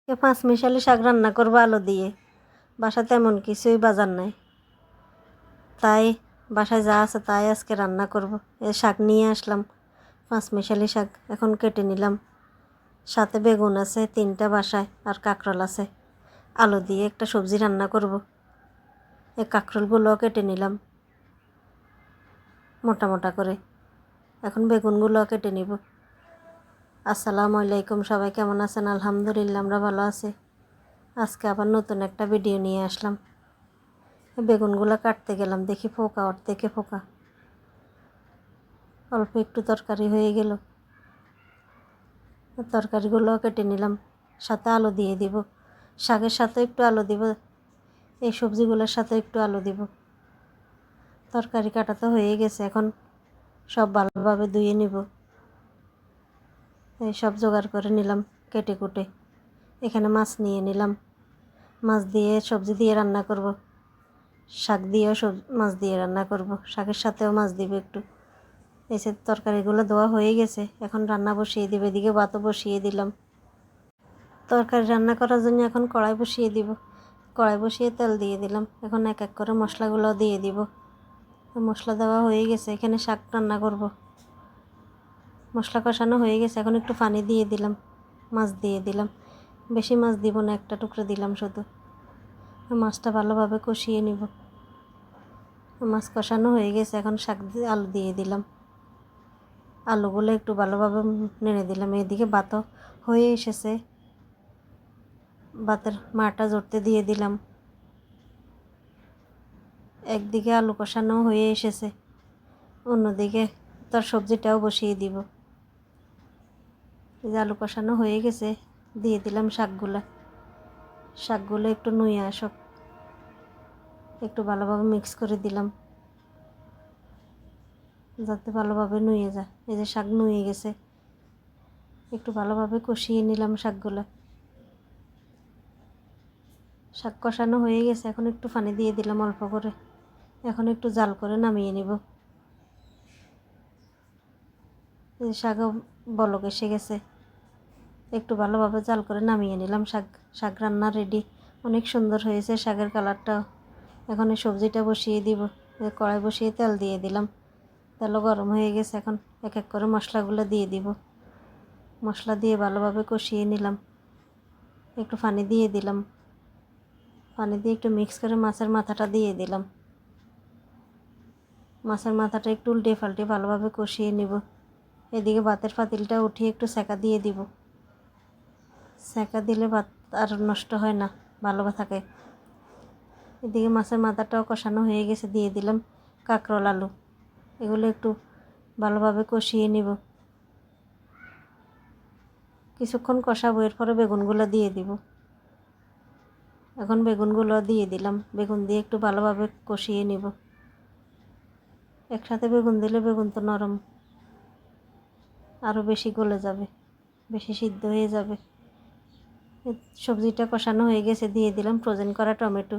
পাঁচমিশালি শাক রান্না করবো আলু দিয়ে। বাসায় তেমন কিছুই বাজার নাই, তাই বাসায় যা আছে তাই আজকে রান্না করব। এই শাক নিয়ে আসলাম, পাঁচমিশালি শাক। এখন কেটে নিলাম, সাথে বেগুন আছে 3টা বাসায়, আর কাঁকরোল আছে। আলু দিয়ে একটা সবজি রান্না করব। এই কাঁকরোলগুলোও কেটে নিলাম মোটা মোটা করে। এখন বেগুনগুলোও কেটে নিব। আসসালামু আলাইকুম, সবাই কেমন আছেন? আলহামদুলিল্লাহ, আমরা ভালো আছি। আজকে আবার নতুন একটা ভিডিও নিয়ে আসলাম। বেগুনগুলো কাটতে গেলাম, দেখি পোকা, ওর থেকে পোকা। অল্প একটু তরকারি হয়ে গেল, তরকারিগুলোও কেটে নিলাম, সাথে আলু দিয়ে দিব। শাকের সাথে একটু আলু দিব, এই সবজিগুলোর সাথে একটু আলু দিব। তরকারি কাটা তো হয়ে গেছে, এখন সব ভালোভাবে ধুয়ে নিব। এই সব জোগাড় করে নিলাম কেটে কুটে। এখানে মাছ নিয়ে নিলাম, মাছ দিয়ে সবজি দিয়ে রান্না করব। শাক দিয়েও মাছ দিয়ে রান্না করব, শাকের সাথেও মাছ দিব একটু। এই যে তরকারিগুলো ধোয়া হয়ে গেছে, এখন রান্না বসিয়ে দিব। এদিকে ভাতও বসিয়ে দিলাম। তরকারি রান্না করার জন্য এখন কড়াই বসিয়ে দিব। কড়াই বসিয়ে তেল দিয়ে দিলাম। এখন এক এক করে মশলাগুলো দিয়ে দিব। মশলা দেওয়া হয়ে গেছে, এখানে শাক রান্না করব। মশলা কষানো হয়ে গেছে, এখন একটু পানি দিয়ে দিলাম, মাছ দিয়ে দিলাম। বেশি মাছ দিব না, একটা টুকরো দিলাম শুধু। মাছটা ভালোভাবে কষিয়ে নিব। মাছ কষানো হয়ে গেছে, এখন শাক দিয়ে আলু দিয়ে দিলাম। আলুগুলো একটু ভালোভাবে নেড়ে দিলাম। এদিকে ভাতও হয়ে এসেছে, ভাতের মাটা জড়তে দিয়ে দিলাম। একদিকে আলু কষানো হয়ে এসেছে, অন্যদিকে তার সবজিটাও বসিয়ে দিব। এই যে আলু কষানো হয়ে গেছে, দিয়ে দিলাম শাকগুলো একটু নুয়ে আসুক, একটু ভালোভাবে মিক্স করে দিলাম যাতে ভালোভাবে নুয়ে যায়। এই যে শাক নুয়ে গেছে, একটু ভালোভাবে কষিয়ে নিলাম শাকগুলো। শাক কষানো হয়ে গেছে, এখন একটু পানি দিয়ে দিলাম অল্প করে। এখন একটু জাল করে নামিয়ে নিব। এই শাকও বলক এসে গেছে, একটু ভালোভাবে জাল করে নামিয়ে নিলাম। শাক রান্না রেডি। অনেক সুন্দর হয়েছে শাকের কালারটাও। এখন এই সবজিটা বসিয়ে দিব। কড়াই বসিয়ে তেল দিয়ে দিলাম, তেলও গরম হয়ে গেছে। এখন এক এক করে মশলাগুলো দিয়ে দিব। মশলা দিয়ে ভালোভাবে কষিয়ে নিলাম, একটু পানি দিয়ে দিলাম। পানি দিয়ে একটু মিক্স করে মাছের মাথাটা দিয়ে দিলাম। মাছের মাথাটা একটু উল্টে পাল্টে ভালোভাবে কষিয়ে নিব। এদিকে ভাতের পাতিলটা উঠিয়ে একটু সেকা দিয়ে দিব। সেকা দিলে ভাত আর নষ্ট হয় না, ভালো থাকে। এদিকে মাছের মাথাটাও কষানো হয়ে গেছে, দিয়ে দিলাম কাঁকরোল আলু। এগুলো একটু ভালোভাবে কষিয়ে নিব। কিছুক্ষণ কষাবো, এরপরে বেগুনগুলো দিয়ে দিব। এখন বেগুনগুলো দিয়ে দিলাম। বেগুন দিয়ে একটু ভালোভাবে কষিয়ে নিব। একসাথে বেগুন দিলে বেগুন তো নরম, আরও বেশি গলে যাবে, বেশি সিদ্ধ হয়ে যাবে। সবজিটা কষানো হয়ে গেছে, দিয়ে দিলাম ফ্রোজেন করা টমেটো,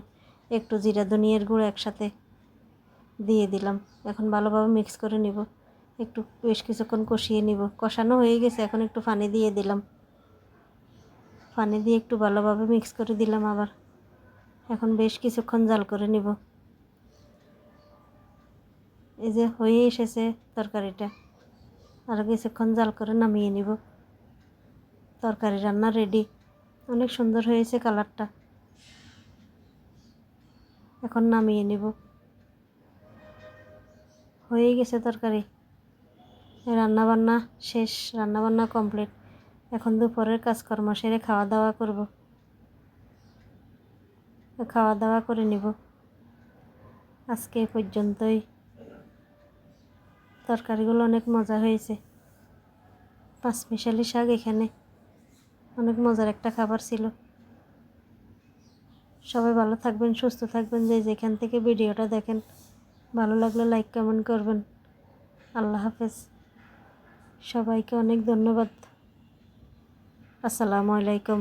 একটু জিরা ধনিয়ার গুঁড়ো একসাথে দিয়ে দিলাম। এখন ভালোভাবে মিক্স করে নিব, একটু বেশ কিছুক্ষণ কষিয়ে নিব। কষানো হয়ে গেছে, এখন একটু পানি দিয়ে দিলাম। পানি দিয়ে একটু ভালোভাবে মিক্স করে দিলাম আবার। এখন বেশ কিছুক্ষণ জাল করে নিব। এই যে হয়ে এসেছে তরকারিটা, আরও কিছুক্ষণ জাল করে নামিয়ে নিব। তরকারি রান্না রেডি। অনেক সুন্দর হয়েছে কালারটা। এখন নামিয়ে নিব। হয়ে গেছে তরকারি। রান্নাবান্না শেষ, রান্নাবান্না কমপ্লিট। এখন দুপুরের কাজকর্ম সেরে খাওয়া দাওয়া করব। খাওয়া দাওয়া করে নিব। আজকে এ পর্যন্তই। তরকারিগুলো অনেক মজা হয়েছে। পাঁচমিশালি শাক এখানে অনেক মজার একটা খাবার ছিল। সবাই ভালো থাকবেন, সুস্থ থাকবেন। যেখান থেকে ভিডিওটা দেখেন, ভালো লাগলে লাইক কমেন্ট করবেন। আল্লাহ হাফেজ। সবাইকে অনেক ধন্যবাদ। আসসালামু আলাইকুম।